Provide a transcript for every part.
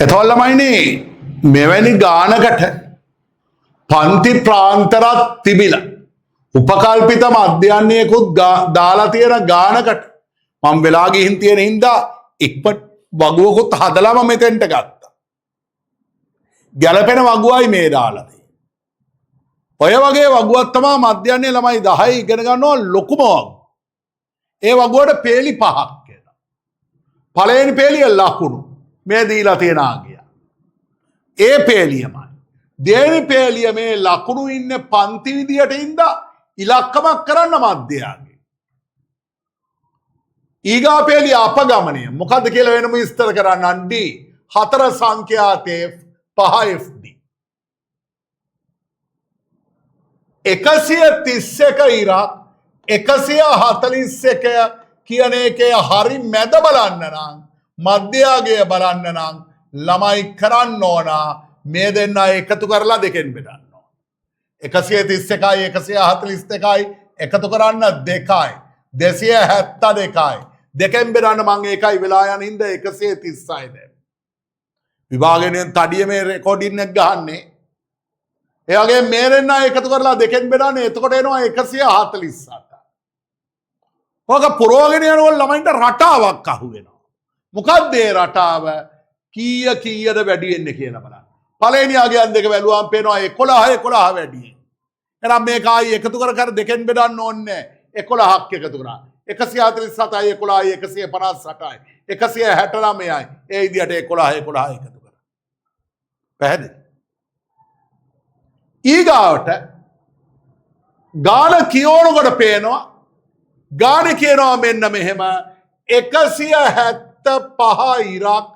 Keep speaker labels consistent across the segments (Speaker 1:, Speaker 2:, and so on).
Speaker 1: එතකොට ළමයිනේ මෙවැනි ගානකට පන්ති ප්‍රාන්තරත් තිබිලා උපකල්පිත මධ්‍යයනයකුත් දාලා තියෙන ගානකට මම වෙලා ගිහින් තියෙන හින්දා ඉක්පත් වගුවකුත් හදලාම මෙතෙන්ට ගත්තා. ගැළපෙන වගුවයි මේ දාලා තියෙන්නේ. ඔය වගේ වගුවක් තමයි මධ්‍යයනයේ ළමයි 10 ඉගෙන ගන්නවා ලොකුම වගුව. ඒ වගුවට පේලි 5ක් එනවා. පළවෙනි පේලිය ලකුණු මේ දීලා තියෙන ආගිය. ඒ පේලියමයි. දෙවෙනි පේලිය මේ ලකුණු ඉන්නේ පන්ති විදියට ඉඳලා ඉලක්කමක් කරන්න මධ්‍යයාගේ. ඊගා පේලිය අපගමනය මොකද්ද කියලා වෙනම විස්තර කරන්න අන්ඩි 4 සංඛ්‍යාතේ 5 FD 131 ඉරක් 141 කියන එකේ හරි මැද බලන්න නම් මධ්‍යයාගේ බලන්න නම් ළමයි කරන්න ඕන මේ දෙන්න එකතු කරලා දෙකෙන් බෙදන්න ඕන. 131යි 141යි එකතු කරන්න 2යි 272යි දෙකෙන් බෙදන්න මම ඒකයි වෙලා යන හින්දා 136යි දැන්. විභාගයෙන් තඩිය මේ රෙකෝඩින් එක ගහන්නේ. ඒ වගේ මේ දෙන්න එකතු කරලා දෙකෙන් බෙදන්නේ එතකොට එනවා 148. ඔක පුරවගෙන යනකොට ළමයින්ට රටාවක් අහු වෙනවා. මොකක්ද ඒ රටාව? කීයද වැඩි වෙන්නේ කියලා බලන්න. පළවෙනි ආගයන් දෙක බැලුවාම පේනවා 11 වැඩි. එහෙනම් මේක ආයි එකතු කර දෙකෙන් බෙදන්න ඕනේ 11ක් එකතු කරා. 147යි 11යි 158යි 169යි ඒ විදිහට 11 එකතු කරා. පැහැදිලි? ඊගාවට ගාන කියවනකොට පේනවා ගාන කියනවා මෙන්න මෙහෙම 175 ඉරක්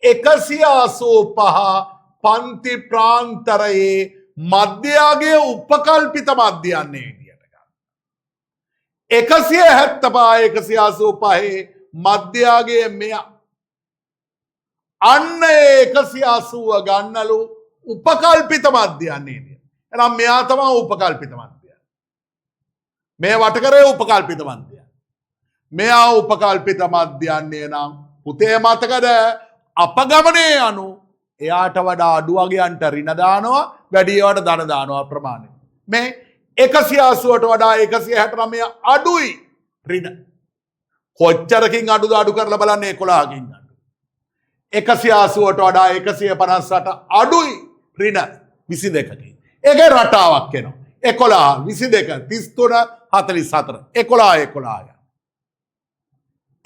Speaker 1: 185 පන්ති ප්‍රාන්තරයේ මධ්‍යයාගේ උපකල්පිත මධ්‍යයන්නේ විදියට ගන්න. 175 185 මධ්‍යයාගේ මෙය අන්න 180 ගන්නලු උපකල්පිත මධ්‍යයන්නේ විදිය. එහෙනම් මෙයා තමයි උපකල්පිත මධ්‍යය. මේ වටකරේ උපකල්පිත මධ්‍යය. මෙයා උපකල්පිත මධ්‍යයන්නේ නම් පුතේ මතකද අපගමනයේ අනු එයාට වඩා අඩු වගයන්ට ඍණ දානවා වැඩි ඒවාට ධන දානවා ප්‍රමාණය. මේ 180ට වඩා 169 අඩුයි ඍණ. කොච්චරකින් අඩුද අඩු කරලා බලන්න 11කින් අඩු. 180ට වඩා 158 අඩුයි ඍණ 22කින්. ඒකේ රටාවක් එනවා. 11 22 33 44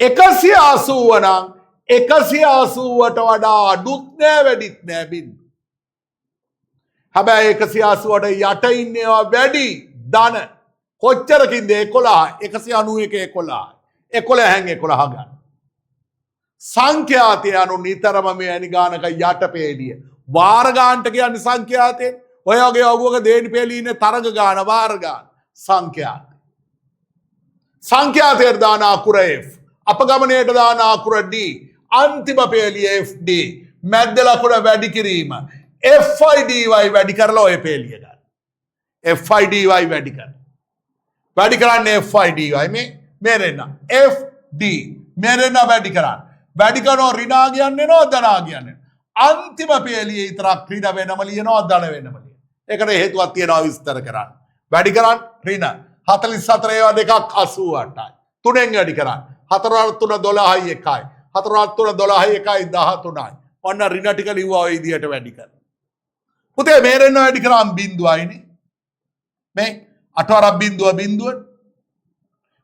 Speaker 1: 11 180 නම් 180ට වඩා අඩුත් නෑ වැඩිත් නෑ බින්දු. හැබැයි 180ට යට ඉන්නේවා වැඩි ධන කොච්චරකින්ද 11 191 11 11න් 11 ගන්න. සංඛ්‍යාතය අනු නිතරම මේ ඇනි ගානක යට පේලිය. වාර ගානට කියන්නේ සංඛ්‍යාතේ. ඔය වගේ ඔගුවක දෙවෙනි පේලියේ ඉන්නේ තරඟ ගාන වාර ගාන සංඛ්‍යාතය. සංඛ්‍යාතයට දාන අකුර F අපගමනයට දාන අකුර D අන්තිම පේලිය FD මැද්ද ලකුණ වැඩි කිරීම FIDY වැඩි කරලා ඔය පේලිය ගන්න. FIDY වැඩි කරන්න. වැඩි කරන්නේ FIDY මේ දෙන්න FD මේ දෙන්න වැඩි කරන්න. වැඩි කරනවා ඍණා කියන්නේ නෝ ධනා කියන්නේ. අන්තිම පේලියේ විතරක් ඍණ වෙනම ලියනවා ධන වෙනම ලියනවා. ඒකට හේතුවක් තියෙනවා විස්තර කරන්න. වැඩි කරන්න ඍණ 44 ඒවා දෙකක් 88යි. තුනෙන් වැඩි කරන්න. 4 3 12යි 1යි. 4 3 12යි 1යි 13යි. ඔන්න ඍණ ටික ලිව්වා ඔය විදියට වැඩි කරන්න. පුතේ මේ දෙන්න වැඩි කරාම බිඳුවයිනේ. මේ 8 වරක් බිඳුව බිඳුවට.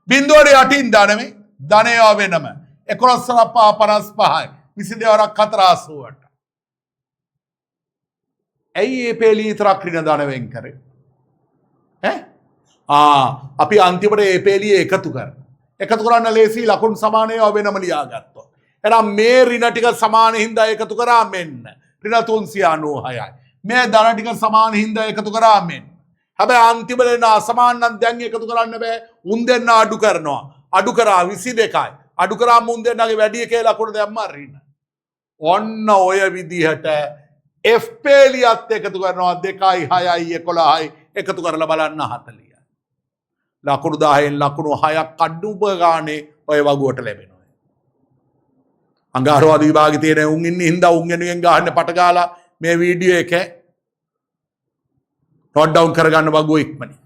Speaker 1: බිඳුවට යටින් ධනෙමේ ධනය වෙනම 11 වරක් 55යි. 22 වරක් 4 88යි. ඇයි මේ පේලිය විතරක් ඍණ ධන වෙන් කරේ? අපි අන්තිමට මේ පේලිය එකතු කරනවා. එකතු කරන්න ලේසි ලකුණු සමානය වෙනම ලියාගත්තා. එහෙනම් මේ ඍණ ටික සමාන හින්දා එකතු කරා මෙන්න. ඍණ 396යි. මේ ධන ටික සමාන හින්දා එකතු කරා මෙන්න. හැබැයි අන්තිමට එන අසමාන නම් දැන් එකතු කරන්න බෑ. උන් දෙන්න අඩු කරනවා. අඩු කරා 22යි. අඩු කරාම උන් දෙන්නගේ වැඩි එකේ ලකුණු දැම්මා ඍණ. ඔන්න ඔය විදිහට F පේලියත් එකතු කරනවා 2යි 6යි 11යි එකතු කරලා බලන්න 40. ලකුණු 10න් ලකුණු 6ක් අඩුම ගානේ ඔය වගුවට ලැබෙනවා. අඟහරුවාද විභාගෙ තියෙන උන් ඉන්නේ හින්දා උන් වෙනුවෙන් ගහන්න පට ගාලා මේ වීඩියෝ එක නෝට් ඩවුන් කරගන්න වගුව ඉක්මනින්.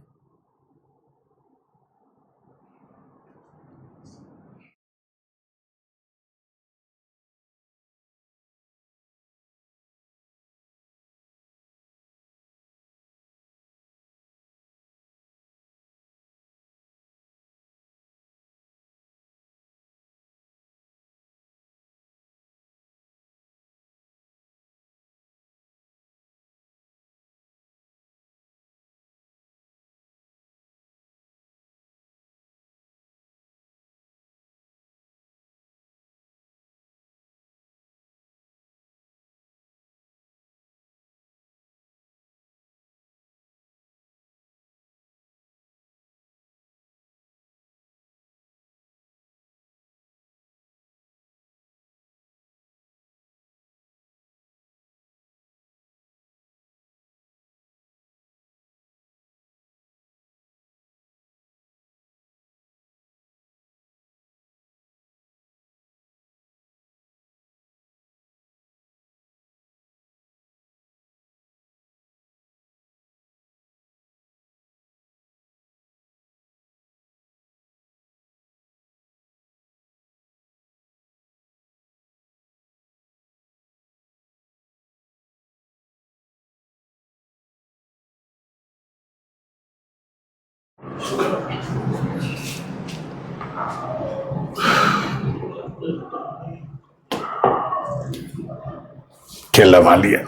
Speaker 1: කෙල්ල මාලිය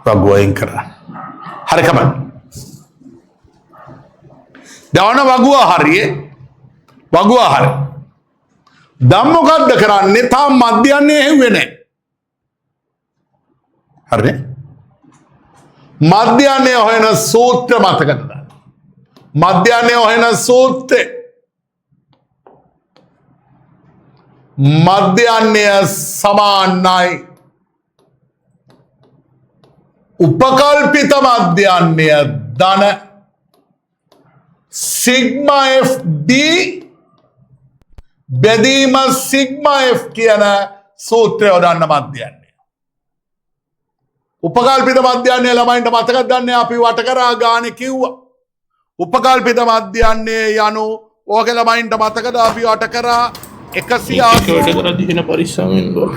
Speaker 1: වගුවයින් කරා හරි කමක් දවන වගුව හරියේ වගුව හරි දැන් මොකද්ද කරන්නේ තාම මධ්‍යන්නේ හෙව්වේ නැහැ හරිනේ මධ්‍යන්නේ හොයන සූත්‍ර මතකද මධ්‍යන්නේ හොයන සූත්‍රය මධ්‍යන්නේ සමානයි උපකල්පිත මධ්‍යන්නේ ධන සිග්මා FD බෙදීම සිග්මා F කියන සූත්‍රය යොදන්න මධ්‍යන්නේ උපකල්පිත මධ්‍යන්නේ ළමයින්ට මතකද දන්නේ අපි වට කරා ගානේ කිව්වා උපකල්පිත මධ්‍යන්නේ යනු ඕක ළමයින්ට මතකද අපි වට කරා 180
Speaker 2: කර දින පරිස්සමෙන් බෝ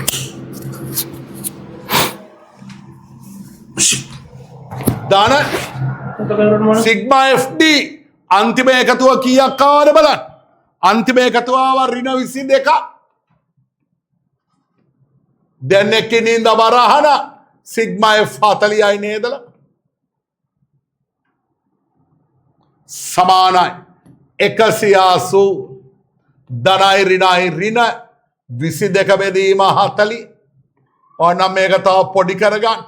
Speaker 1: ධන සිග්මා FD අන්තිම එකතුව කීයක් ආවද බලන්න අන්තිම එකතුව ආව ඍණ 22 දැන් එක්කිනින්ද වරහන සිග්මා F 40යි නේදලා සමානයි 180 ධනයි ඍණයි ඍණ 22 බෙදීම 40 ඕනම් මේක තව පොඩි කරගන්න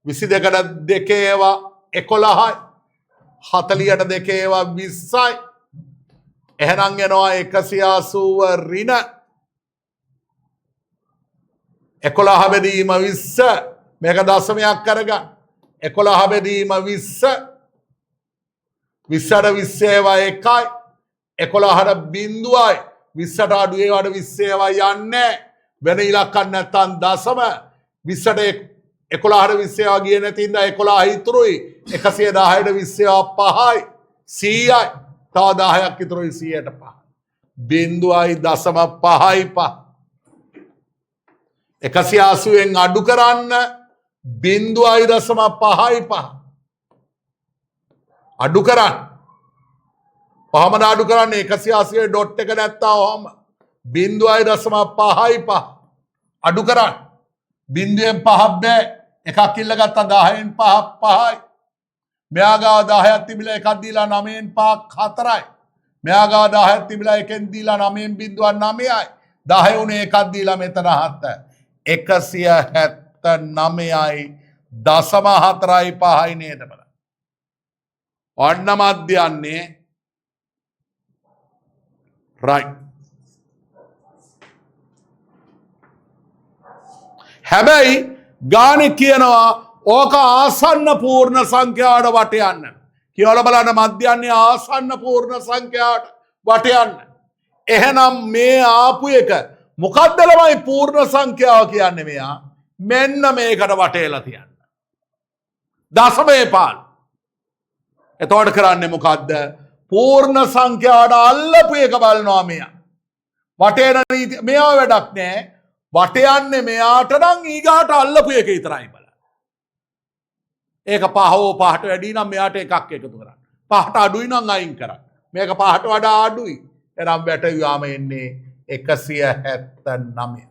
Speaker 1: 22ට දෙකේ ඒවා 11යි 40ට දෙකේ ඒවා 20යි එහෙනම් එනවා 180 ඍණ 11 බෙදීම 20 මේක දශමයක් කරගන්න 11 බෙදීම 20 20ට 20 ඒවා 1යි 11ට බිඳුවයි 20ට අඩු ඒවාට 20 ඒවා යන්නේ වෙන ඉලක්කම් නැත්තම් දශම 20ට 11ට 20 ඒවා ගියේ නැති ඉඳ 11 ඉතුරුයි 110ට 20 ඒවා 5යි 100යි තව 10ක් ඉතුරුයි 100ට 5 බිඳුවයි දශම 5යි 5 180න් අඩු කරන්න බිඳුවයි දශම 5යි 5 අඩු කරන්න කොහමද අඩු කරන්නේ 180 ඩොට් එක නැත්තා ඔහම බිඳුවයි දශම 5යි 5 අඩු කරන්න බිඳුවෙන් 5ක් බෑ එකක් ඉල්ල ගත්තා 10න් 5ක් 5යි මෙයා ගාව 10ක් තිබිලා එකක් දීලා 9න් 5ක් 4යි මෙයා ගාව 10ක් තිබිලා එකෙන් දීලා 9න් බිඳුවක් 9යි 10 උනේ එකක් දීලා මෙතන 7 179යි දශම 4යි 5යි නේද බලන්න ඔන්න මධ්‍යන්නේ right හැබැයි ගානේ කියනවා ඕක ආසන්න පූර්ණ සංඛ්‍යාවට වට යන්න කියලා බලන්න මධ්‍යන්නේ ආසන්න පූර්ණ සංඛ්‍යාවට වට යන්න එහෙනම් මේ ආපු එක මොකද්ද ළමයි පූර්ණ සංඛ්‍යාව කියන්නේ මෙයා මෙන්න මේකට වටේලා තියන්න. දශමයේ පාළු. එතකොට කරන්නේ මොකද්ද? පූර්ණ සංඛ්‍යාවට අල්ලපු එක බලනවා මෙයා. වටේන නීති මෙයා වැඩක් නෑ. වට යන්නේ මෙයාට නම් ඊගාට අල්ලපු එක විතරයි බලන්න. ඒක පහෝ පහට වැඩි නම් මෙයාට එකක් එකතු කරන්න. පහට අඩුයි නම් අයින් කරන්න. මේක පහට වඩා අඩුයි. එනම් වැටුවාම එන්නේ 179.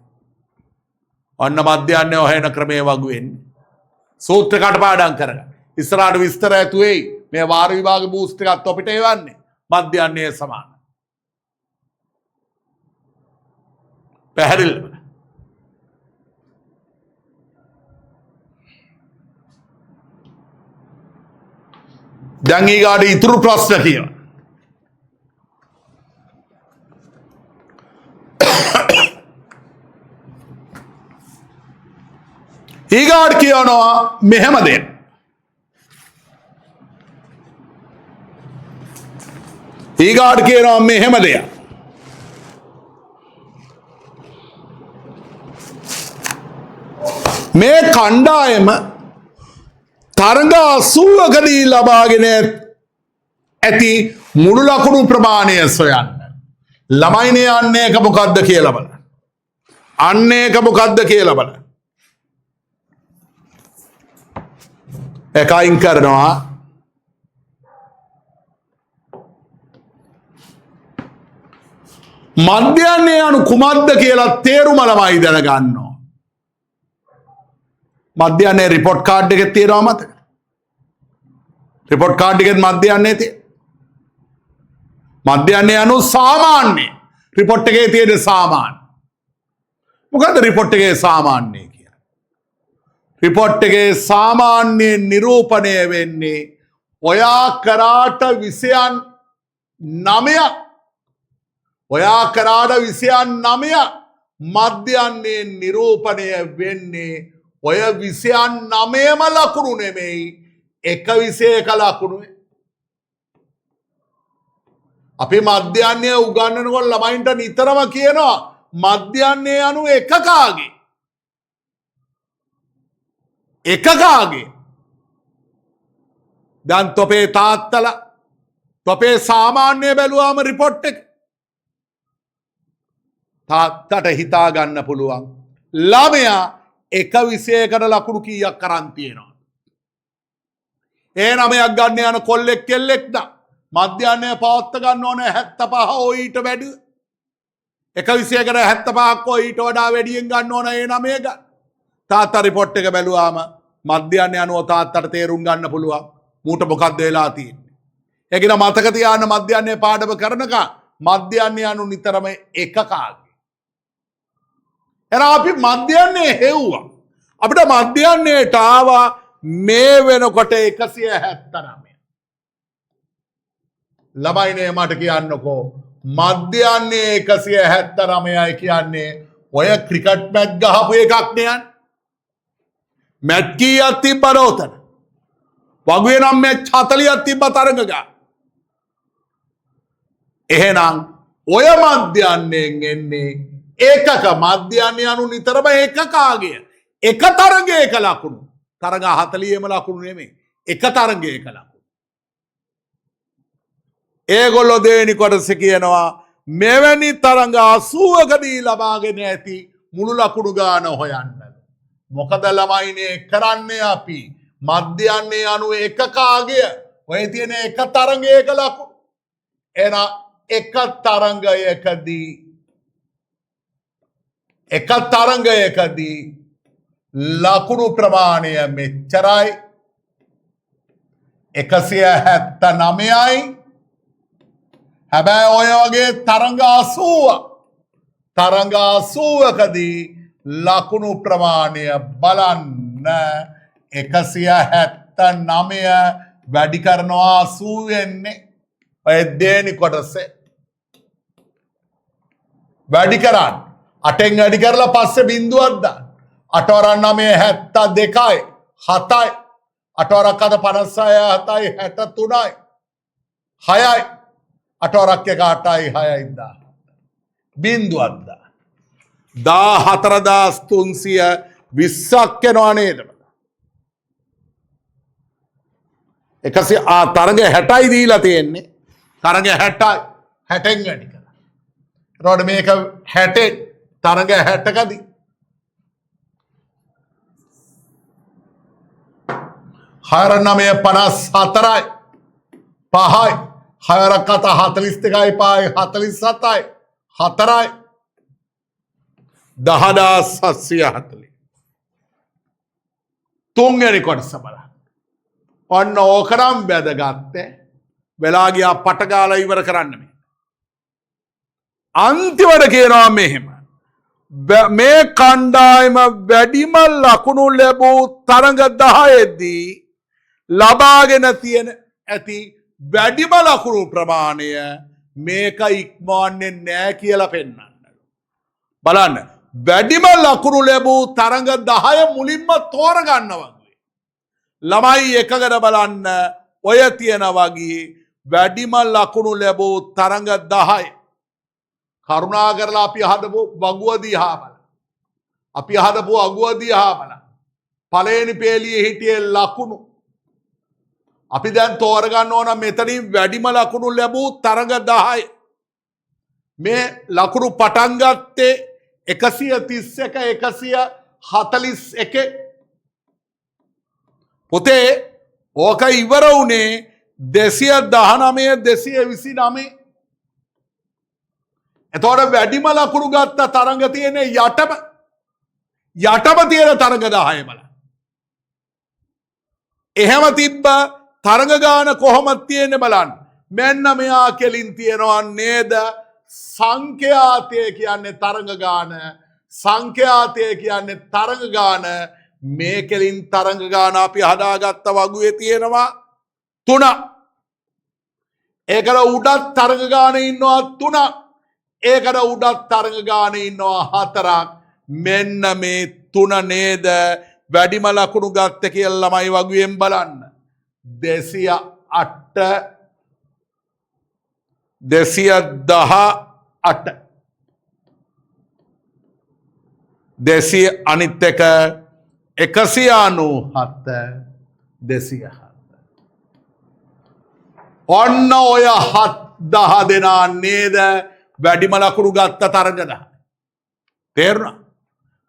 Speaker 1: ඔන්න මධ්‍යන්නේ හොයන ක්‍රමයේ වගු වෙන්නේ. සූත්‍ර කටපාඩම් කරගන්න. ඉස්සරහට විස්තර ඇතු වෙයි. මේ වාර විභාග බූස්ට් එකත් අපිට එවන්නේ. මධ්‍යන්නේ සමාන. පැහැදිලිද? දැන් ඊගාට ඉතුරු ප්‍රශ්න කියනවා. ඊගාට කියනවා මෙහෙම දෙයක්. ඊගාට කියනවා මෙහෙම දෙයක්. මේ කණ්ඩායම තරඟ 80කදී ලබාගෙන ඇති මුළු ලකුණු ප්‍රමාණය සොයන්න. ළමයිනේ අන්නේ එක මොකද්ද කියලා බලන්න. අන්නේ එක මොකද්ද කියලා බලන්න. එකයින් කරනවා මධ්‍යන්නේ අනු කුමක්ද කියලා තේරුම ළමයි දැනගන්නවා. මධ්‍යන්නේ රිපෝට් කාඩ් එකේ තියෙනවා මතක. රිපෝට් කාඩ් එකේ මධ්‍යන්නේ තියෙන. මධ්‍යන්නේ අනු සාමාන්‍ය රිපෝට් එකේ තියෙන සාමාන්‍ය. මොකද්ද රිපෝට් එකේ සාමාන්‍ය කියන්නේ? රිපෝට් එකේ සාමාන්‍ය නිරූපණය වෙන්නේ ඔයා කරාට විෂයන් 9ක්. ඔයා කරාට විෂයන් 9ක් මධ්‍යන්නේ නිරූපණය වෙන්නේ ඔය විෂයන් 9ම ලකුණු නෙමෙයි එක විෂයක ලකුණු. අපි මධ්‍යන්නේ උගන්වනකොට ළමයින්ට නිතරම කියනවා මධ්‍යන්නේ අනු එකකාගේ දැන් තොපේ තාත්තලා තොපේ සාමාන්‍ය බැලුවාම රිපෝට් එක තාත්තට හිතා ගන්න පුළුවන් ළමයා එක විෂයකට ලකුණු කීයක් අරන් තියෙනවා. ඒ 9ක් ගන්න යන කොල්ලෙක් කෙල්ලෙක් නම් මධ්‍යන්නේ පවත්ත ගන්න ඕන 75 ඊට වැඩි. එක විෂයකට 75ක් ඊට වඩා වැඩියෙන් ගන්න ඕන ඒ 9 ගන්න. තාත්තා රිපෝට් එක බැලුවාම මධ්‍යන්නේ අනුව තාත්තට තේරුම් ගන්න පුළුවන් මූට මොකක්ද වෙලා තියෙන්නේ. ඒකින මතක තියාගන්න මධ්‍යන්නේ පාඩම කරනකම් මධ්‍යන්නේ අනු නිතරම එකකාගේ. එනා අපි මධ්‍යන්නේ හෙව්වා. අපිට මධ්‍යන්නේට ආවා මේ වෙනකොට 179. ළමයිනේ මට කියන්නකෝ මධ්‍යන්නේ 179යි කියන්නේ ඔය ක්‍රිකට් මැච් ගහපු එකක් නේ. මැච් කීයක් තිබ්බද උතන? වගුවේ නම් මැච් 40ක් තිබ්බ තරඟ ගා. එහෙනම් ඔය මධ්‍යන්නේෙන් එන්නේ ඒකක මධ්‍යන්නේ අනු නිතරම එකකාගේ එක තරගයක ලකුණු. තරග 40ම ලකුණු නෙමෙයි එක තරගයක ලකුණු. ඒගොල්ලෝ දෙවෙනි කොටස කියනවා මෙවැනි තරග 80කදී ලබාගෙන ඇති මුළු ලකුණු ගාන හොයන්න. මොකද ළමයිනේ කරන්නේ අපි මධ්‍යන්නේ අනු එකකාගේ ඔය තියෙන එක තරගයක ලකුණු. එන එක තරගයකදී ලකුණු ප්‍රමාණය මෙච්චරයි 179යි. හැබැයි ඔය වගේ තරඟ 80කදී ලකුණු ප්‍රමාණය බලන්න 179 වැඩි කරනවා 80 වෙන්නේ ඔය දෙවෙනි කොටසේ වැඩි කරන්න. 8න් වැඩි කරලා පස්සේ බිංදුවක් දාන්න. 8 වරක් 9 72යි 7යි 8 වරක් 56යි 7යි 63යි 6යි 8 වරක් 1 8යි 6යි 10 බිංදුවක් දාන්න. 14,320ක් එනවා නේද? එකසිය තරඟ 60යි දීලා තියෙන්නේ. තරඟ 60යි 60න් වැඩි කරා. එතකොට මේක 60 තරඟ 60කදී 6,954යි 5යි 6,42යි 5යි 47යි 4යි 10,740 තුන්වෙනි කොටස බලන්න. ඔන්න ඕකනම් වැදගත්තේ වෙලා ගියා පටගාලා ඉවර කරන්න මේ. අන්තිමට කියනවා මෙහෙම. මේ කණ්ඩායම වැඩිම ලකුණු ලැබූ තරඟ 10ෙදී ලබාගෙන තියෙන ඇති වැඩිම ලකුණු ප්‍රමාණය මේක ඉක්මවන්නේ නැහැ කියලා පෙන්වන්න. බලන්න වැඩිම ලකුණු ලැබූ තරඟ 10 මුලින්ම තෝරගන්නවා. ළමයි එකකට බලන්න ඔය තියෙන වගේ වැඩිම ලකුණු ලැබූ තරඟ 10 කරුණා කරලා අපි හදපු වගුව දිහා බලන්න. අපි හදපු අගුව දිහා බලන්න. පළවෙනි පේලියේ හිටියේ ලකුණු. අපි දැන් තෝරගන්න ඕන මෙතනින් වැඩිම ලකුණු ලැබූ තරඟ 10. මේ ලකුණු පටන් ගත්තේ 131 141 පුතේ ඕක ඉවර වුණේ 219 229. එතකොට වැඩිම ලකුණු ගත්ත තරඟ තියෙන යටම තියෙන තරඟ 10 බලන්න. එහෙම තිබ්බ තරඟ ගාන කොහොමද තියෙන්නේ බලන්න. මෙන්න මෙයා කෙලින් තියනවා නේද? සංඛ්‍යාතය කියන්නේ තරඟ ගාන. සංඛ්‍යාතය කියන්නේ තරඟ ගාන. මේ කෙලින් තරඟ ගාන අපි හදාගත්ත වගුවේ තියෙනවා 3. ඒකට උඩත් තරඟ ගාන ඉන්නවා 3. ඒකට උඩත් තරඟ ගාන ඉන්නවා 4ක්. මෙන්න මේ 3 නේද වැඩිම ලකුණු ගත්ත කියලා ළමයි වගුවෙන් බලන්න. 208 218 අනිත් එක 197 207. ඔන්න ඔය 10 දෙනා නේද වැඩිම ලකුණු ගත්ත තරඟ 10. තේරුණා?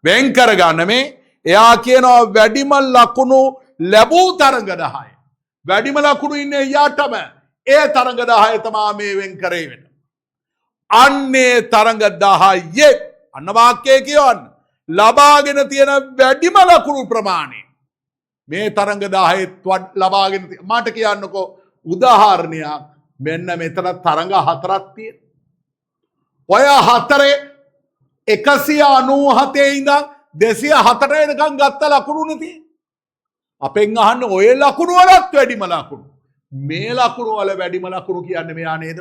Speaker 1: වෙන් කරගන්න මේ එයා කියනවා වැඩිම ලකුණු ලැබූ තරඟ 10. වැඩිම ලකුණු ඉන්නේ යටම. ඒ තරඟ 10 තමයි මේ වෙන් කරේ වෙන. අන්නේ තරඟ 10 අන්න වාක්‍යය කියවන්න. ලබාගෙන තියෙන වැඩිම ලකුණු ප්‍රමාණය මේ තරඟ 10 ලබාගෙන මට කියන්නකෝ උදාහරණයක්. මෙන්න මෙතන තරඟ 4ක් තියෙනවා. ඔය 4 197 ඉඳන් 207 වෙනකන් ගත්ත ලකුණු නෙති. අපෙන් අහන්න ඔය ලකුණු වලත් වැඩිම ලකුණු. මේ ලකුණු වල වැඩිම ලකුණු කියන්නේ මෙයා නේද?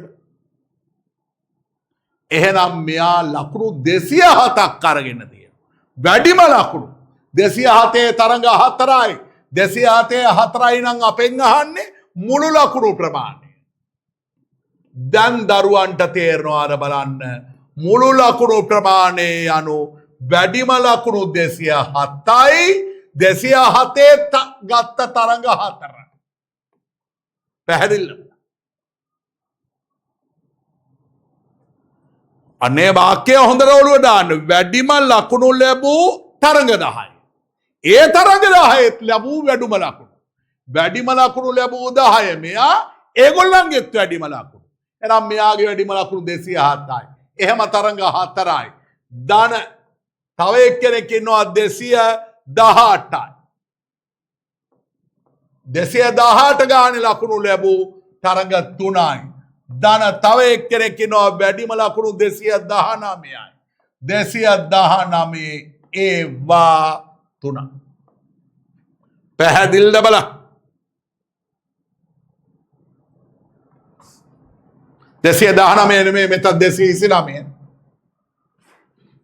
Speaker 1: එහෙනම් මෙයා ලකුණු 207ක් අරගෙන තියෙනවා. වැඩිම ලකුණු 207 තරඟ 4යි. 207 4යි නම් අපෙන් අහන්නේ මුළු ලකුණු ප්‍රමාණය. දැන් දරුවන්ට තේරෙනවාද බලන්න මුළු ලකුණු ප්‍රමාණය යනු වැඩිම ලකුණු 207යි 207 ගත්ත තරඟ 4. පැහැදිලිද? අනේ වාක්‍යය හොඳට ඔළුව දාන්න. වැඩිම ලකුණු ලැබූ තරඟ 10යි. ඒ තරඟ 10 ලැබූ වැඩිම ලකුණු. වැඩිම ලකුණු ලැබූ 10 මෙයා ඒගොල්ලන්ගෙත් වැඩිම ලකුණු. එහෙනම් මෙයාගේ වැඩිම ලකුණු 207යි. එහෙම තරඟ 4යි. ධන තව එක්කෙනෙක් ඉන්නවා 218යි. 218 ගානේ ලකුණු ලැබූ තරඟ 3යි. ධන තව එක්කෙනෙක් ඉන්නවා වැඩිම ලකුණු 219යි. 219 ඒවා 3. පැහැදිලිද බලන්න. 219 නෙමෙයි මෙතන 229.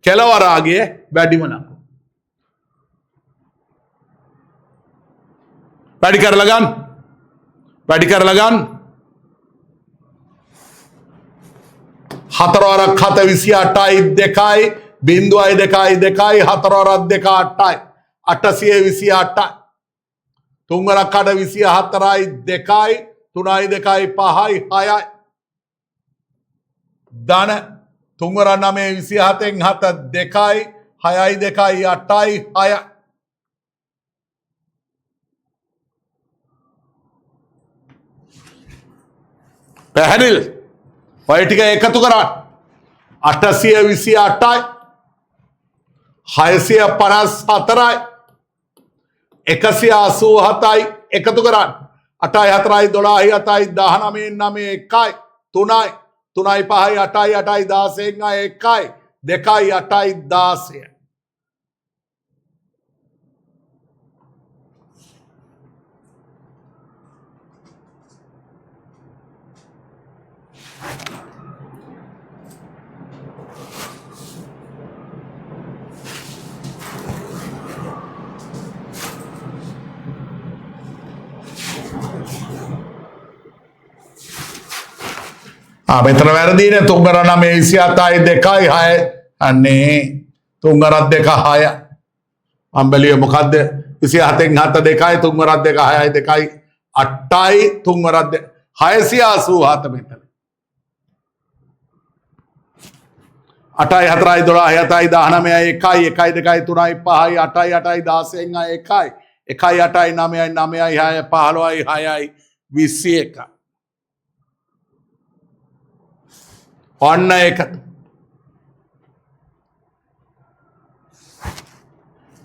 Speaker 1: කෙලවරාගේ වැඩිම ලකුණු. වැඩි කරලා ගන්න. වැඩි කරලා ගන්න. 4 වරක් 7 28යි 2යි බින්දුවයි දෙකයි දෙකයි හතරවරක් දෙක 8යි 828යි තුන්වරක් කඩ 24යි දෙකයි 3යි දෙකයි 5යි 6යි ධන තුන්වර 9 27න් 7 දෙකයි 6යි දෙකයි 8යි 6යි පැහැදිලි ඔය ටික එකතු කරා 828යි 654යි 187යි එකතු කරා 8යි 4යි 12යි 7යි 19න් 9 1යි 3යි 3යි 5යි 8යි 8යි 16න් 1යි 2යි 8යි 16 මෙතන වැරදිනේ තුන්වර 9 27යි 2යි 6 අනේ තුන්වරක් 2 6 අම්බලිය මොකද්ද 27න් 7 2යි තුන්වරක් 2 6යි 2යි 8යි තුන්වරක් 687 මෙතන 8යි 4යි 12යි 7යි 19යි 1යි 1යි 2යි 3යි 5යි 8යි 8යි 16න් 1යි 1යි 8යි 9යි 9යි 6යි 15යි 6යි 21 ඔන්න එකතු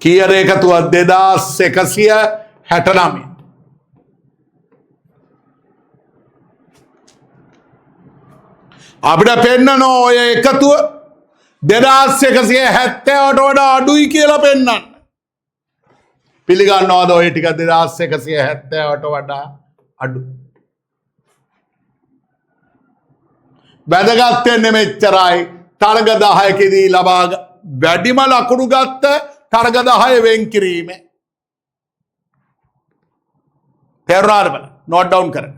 Speaker 1: කීයද එකතුව 2169 අපිට පෙන්නන ඔය එකතුව 2170ට වඩා අඩුයි කියලා පෙන්නන්න පිළිගන්නවද ඔය ටික 2170ට වඩා අඩු වැදගත් වෙන්නේ මෙච්චරයි තරග 10කදී ලබා වැඩිම ලකුණු ගත්ත තරග 10 වෙන් කිරීම තේරුණාද බල නෝට් ඩවුන් කරන්න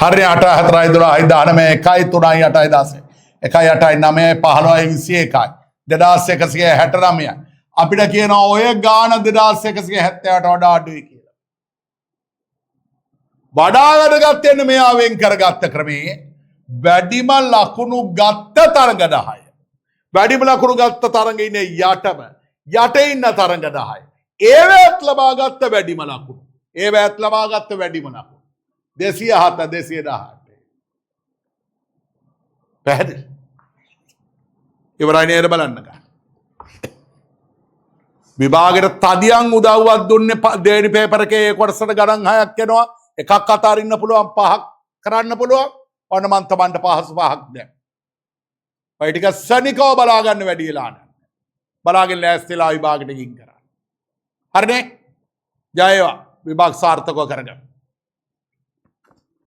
Speaker 1: හරි 8 4 12 19 1යි 3යි 8යි 16 1යි 8යි 9යි 15යි 21යි 2169යි අපිට කියනවා ඔය ගාන 2170ට වඩා අඩුයි කියලා. වඩා වැඩගත් වෙන්නේ මෙයා වෙන් කරගත්ත ක්‍රමේ වැඩිම ලකුණු ගත්ත තරඟ 10. වැඩිම ලකුණු ගත්ත තරඟ ඉන්නේ යටම. යට ඉන්න තරඟ 10. ඒවත් ලබා ගත්ත වැඩිම ලකුණු. ඒවත් ලබා ගත්ත වැඩිම ලකුණු. 207 218. පැහැදිලි. ඉවරයි නේද බලන්න ගන්න. විභාගෙට තදියම් උදව්වක් දුන්නේ දෙවෙනි පේපර් එකේ කොටසට ගණන් 6ක් එනවා එකක් අතාරින්න පුළුවන් 5ක් කරන්න පුළුවන් ඔන්න මන් තමන්ට පහසු 5ක් දැන් ඔය ටික සනිකව බලා ගන්න වැඩි වෙලා නැහැ බලාගෙන ලෑස්තිලා විභාගෙට ගින් කරා හරිනේ ජය වේවා විභාග සාර්ථකව කරගන්න